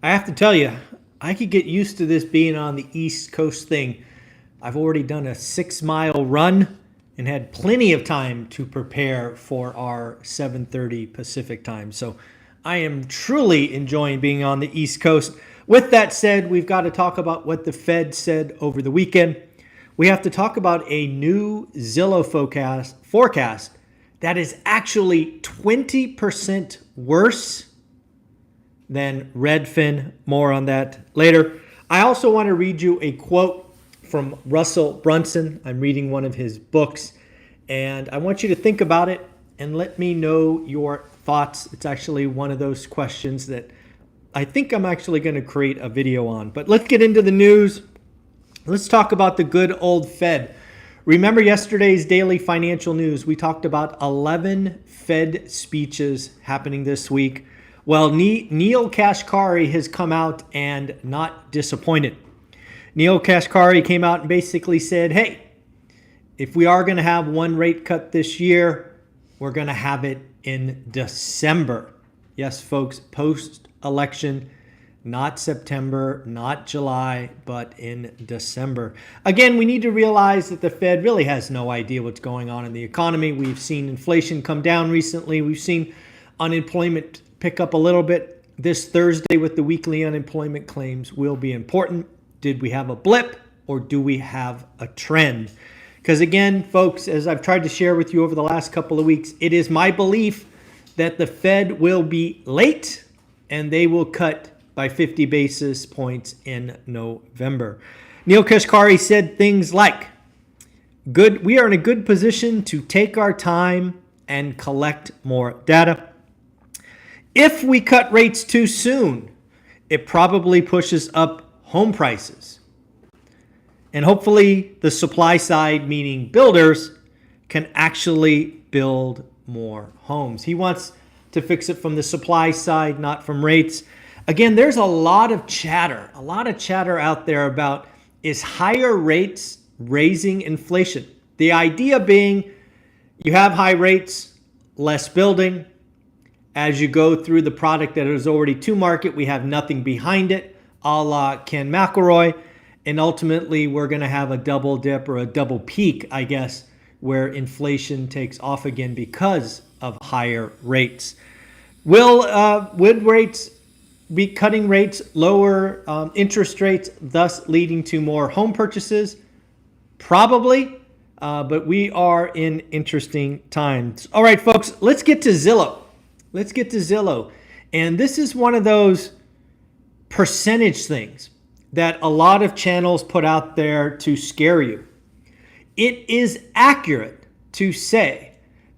I have to tell you, I could get used to this being on the East Coast thing. I've already done a 6-mile run and had plenty of time to prepare for our 7:30 Pacific time. So I am truly enjoying being on the East Coast. With that said, we've got to talk about what the Fed said over the weekend. We have to talk about a new Zillow forecast that is actually 20% worse than Redfin. More on that later. I also want to read you a quote from Russell Brunson. I'm reading one of his books, and I want you to think about it and let me know your thoughts. It's actually one of those questions that I think I'm actually going to create a video on. But let's get into the news. Let's talk about the good old Fed. Remember yesterday's daily financial news? We talked about 11 Fed speeches happening this week. Well, Neel Kashkari has come out and not disappointed. Neel Kashkari came out and basically said, hey, if we are going to have one rate cut this year, we're going to have it in December. Yes, folks, post-election, not September, not July, but in December. Again, we need to realize that the Fed really has no idea what's going on in the economy. We've seen inflation come down recently. We've seen unemployment pick up a little bit. This Thursday with the weekly unemployment claims will be important. Did we have a blip or do we have a trend? Because again, folks, as I've tried to share with you over the last couple of weeks, it is my belief that the Fed will be late and they will cut by 50 basis points in November. Neel Kashkari said things like, we are in a good position to take our time and collect more data. If we cut rates too soon, it probably pushes up home prices. And hopefully the supply side, meaning builders, can actually build more homes. He wants to fix it from the supply side, not from rates. Again, there's a lot of chatter out there about, is higher rates raising inflation? The idea being you have high rates, less building. As you go through the product that is already to market, we have nothing behind it, a la Ken McElroy, and ultimately we're going to have a double dip or a double peak, I guess, where inflation takes off again because of higher rates. Would rates be cutting rates, lower interest rates, thus leading to more home purchases? Probably, but we are in interesting times. All right, folks, let's get to Zillow. And this is one of those percentage things that a lot of channels put out there to scare you. It is accurate to say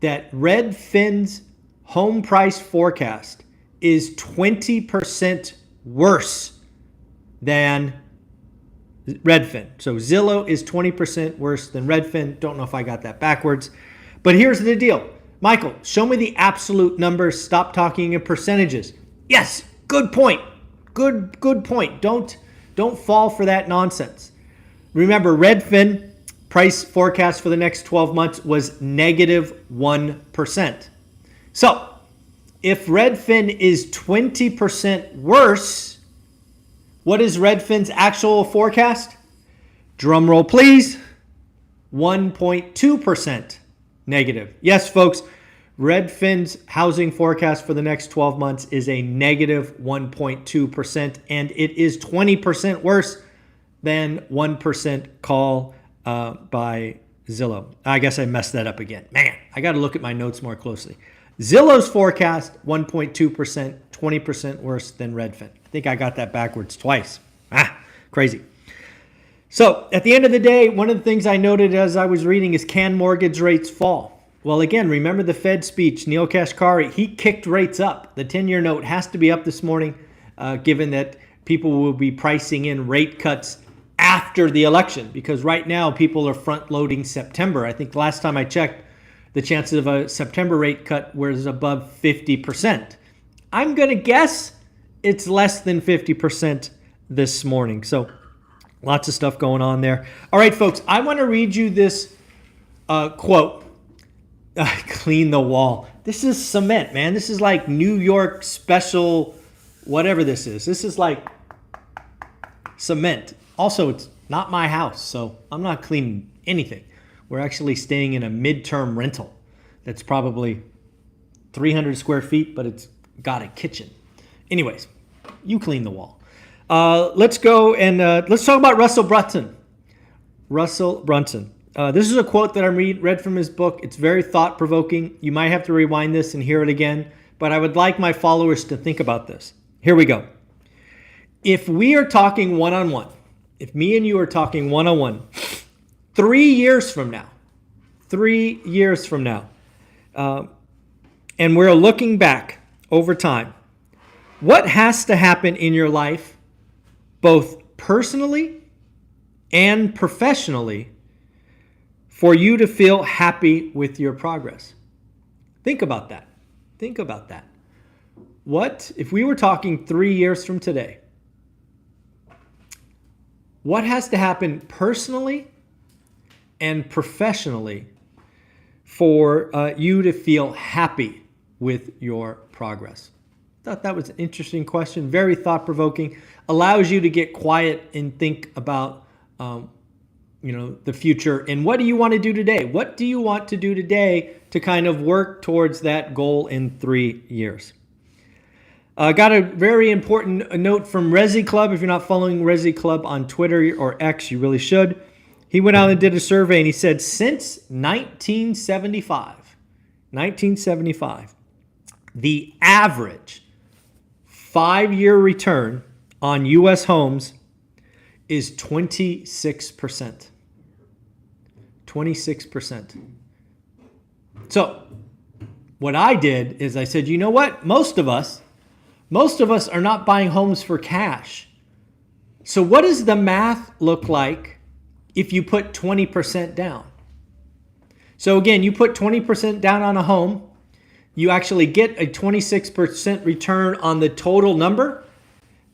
that Redfin's home price forecast is 20% worse than Redfin. So Zillow is 20% worse than Redfin. Don't know if I got that backwards. But here's the deal. Michael, show me the absolute numbers. Stop talking in percentages. Yes, good point. Good point. Don't fall for that nonsense. Remember, Redfin price forecast for the next 12 months was -1%. So if Redfin is 20% worse, what is Redfin's actual forecast? Drum roll, please. 1.2% negative. Yes, folks, Redfin's housing forecast for the next 12 months is a -1.2%, and it is 20% worse than 1% call by Zillow. I guess I messed that up again. Man, I got to look at my notes more closely. Zillow's forecast, 1.2%, 20% worse than Redfin. I think I got that backwards twice. Crazy. So at the end of the day, one of the things I noted as I was reading is, can mortgage rates fall? Well, again, remember the Fed speech, Neel Kashkari, he kicked rates up. The 10-year note has to be up this morning, given that people will be pricing in rate cuts after the election, because right now people are front-loading September. I think last time I checked, the chances of a September rate cut was above 50%. I'm going to guess it's less than 50% this morning. So lots of stuff going on there. All right, folks, I want to read you this quote. Clean the wall. This is cement, man. This is like New York special whatever this is. This is like cement. Also, it's not my house, so I'm not cleaning anything. We're actually staying in a midterm rental that's probably 300 square feet, but it's got a kitchen. Anyways, you clean the wall. Let's go and let's talk about Russell Brunson. Russell Brunson. This is a quote that I read from his book. It's very thought-provoking. You might have to rewind this and hear it again, but I would like my followers to think about this. Here we go. If we are talking one-on-one, if me and you are talking one-on-one, 3 years from now, and we're looking back over time, what has to happen in your life, both personally and professionally, for you to feel happy with your progress? Think about that. Think about that. What, if we were talking 3 years from today, what has to happen personally and professionally for you to feel happy with your progress? I thought that was an interesting question, very thought-provoking, allows you to get quiet and think about the future and what do you want to do today? What do you want to do today to kind of work towards that goal in 3 years? Got a very important note from Resi Club. If you're not following Resi Club on Twitter or X, you really should. He went out and did a survey and he said since 1975, the average 5-year return on U.S. homes is 26%. 26%. So what I did is I said, you know what? Most of us are not buying homes for cash. So what does the math look like if you put 20% down? So again, you put 20% down on a home, you actually get a 26% return on the total number.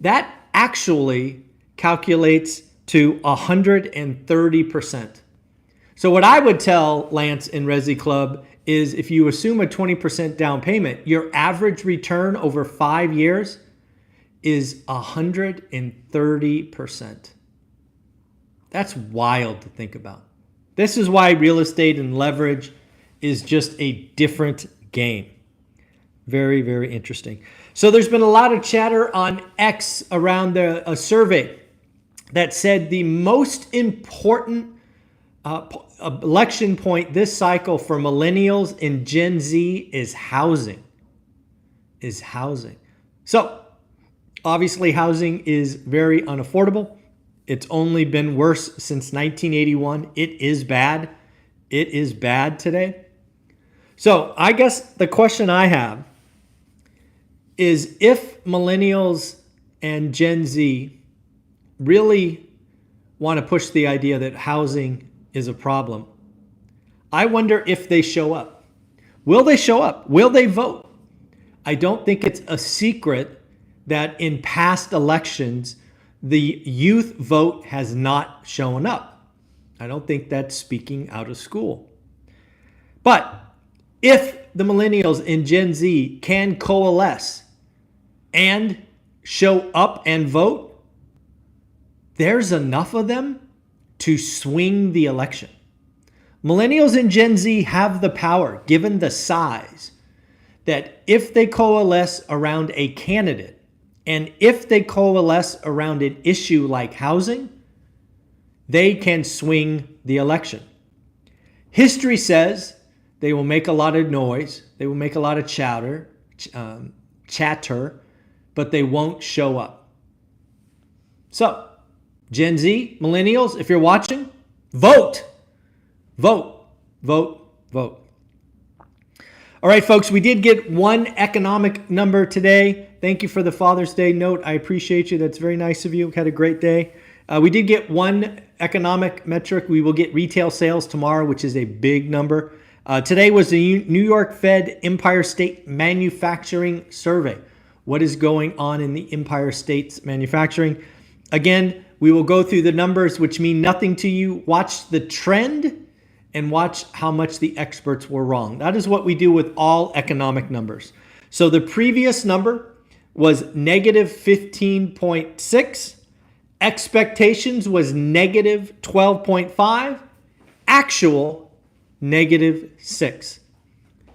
That actually calculates to 130%. So what I would tell Lance in Resi Club is if you assume a 20% down payment, your average return over 5 years is 130%. That's wild to think about. This is why real estate and leverage is just a different game. Very, very interesting. So there's been a lot of chatter on X around a survey that said the most important election point this cycle for millennials and Gen Z is housing. So obviously housing is very unaffordable. It's only been worse since 1981. It is bad. It is bad today. So I guess the question I have is if millennials and Gen Z really want to push the idea that housing is a problem, I wonder if they show up. Will they show up? Will they vote? I don't think it's a secret that in past elections, the youth vote has not shown up. I don't think that's speaking out of school. But if the millennials and Gen Z can coalesce and show up and vote, there's enough of them to swing the election. Millennials and Gen Z have the power, given the size, that if they coalesce around a candidate and if they coalesce around an issue like housing, they can swing the election. History says they will make a lot of noise, they will make a lot of chatter, but they won't show up. So, Gen Z, millennials, if you're watching, vote. Vote, vote, vote. All right, folks, we did get one economic number today. Thank you for the Father's Day note. I appreciate you. That's very nice of you. Had a great day. We did get one economic metric. We will get retail sales tomorrow, which is a big number. Today was the New York Fed Empire State Manufacturing Survey. What is going on in the Empire State's manufacturing? Again, we will go through the numbers, which mean nothing to you. Watch the trend and watch how much the experts were wrong. That is what we do with all economic numbers. So the previous number was negative 15.6. Expectations was negative 12.5. Actual, negative 6.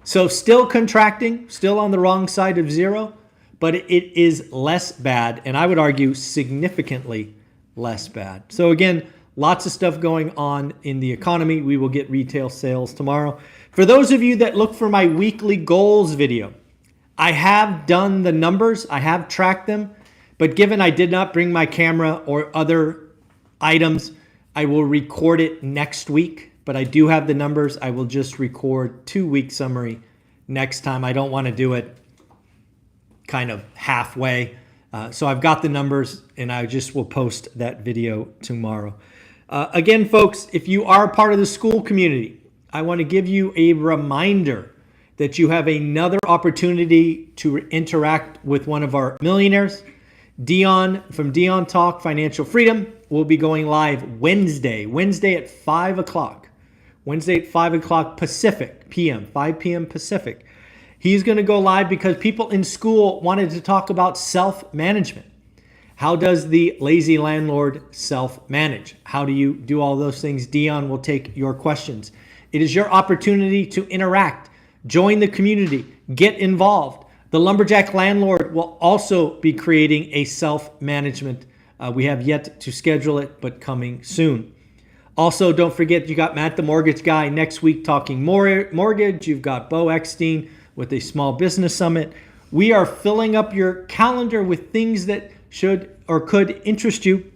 So still contracting, still on the wrong side of zero, but it is less bad, and I would argue significantly less bad. So again, lots of stuff going on in the economy. We will get retail sales tomorrow. For those of you that look for my weekly goals video, I have done the numbers, I have tracked them, but given I did not bring my camera or other items, I will record it next week. But I do have the numbers. I will just record 2-week summary next time. I don't want to do it kind of halfway. So I've got the numbers, and I just will post that video tomorrow. Again, folks, if you are part of the school community, I want to give you a reminder that you have another opportunity to interact with one of our millionaires. Dion from Dion Talk Financial Freedom will be going live Wednesday at 5 o'clock. Wednesday at 5 o'clock Pacific PM, 5 p.m. Pacific. He's going to go live because people in school wanted to talk about self-management. How does the lazy landlord self-manage? How do you do all those things? Dion will take your questions. It is your opportunity to interact, join the community, get involved. The Lumberjack Landlord will also be creating a self-management. We have yet to schedule it, but coming soon. Also, don't forget, you got Matt the Mortgage Guy next week talking mortgage. You've got Bo Eckstein with a small business summit. We are filling up your calendar with things that should or could interest you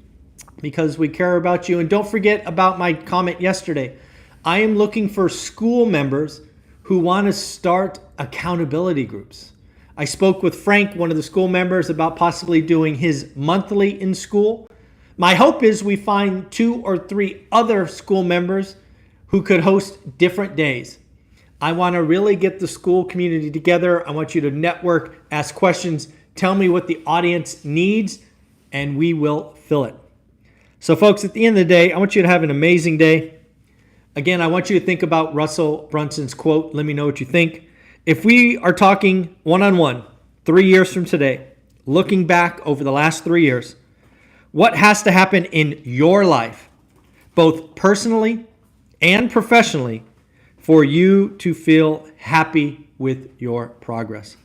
because we care about you. And don't forget about my comment yesterday. I am looking for school members who want to start accountability groups. I spoke with Frank, one of the school members, about possibly doing his monthly in school. My hope is we find 2 or 3 other school members who could host different days. I want to really get the school community together. I want you to network, ask questions, tell me what the audience needs, and we will fill it. So folks, at the end of the day, I want you to have an amazing day. Again, I want you to think about Russell Brunson's quote. Let me know what you think. If we are talking one-on-one 3 years from today, looking back over the last 3 years, what has to happen in your life, both personally and professionally, for you to feel happy with your progress?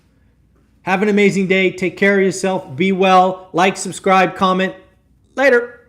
Have an amazing day. Take care of yourself. Be well. Like, subscribe, comment. Later.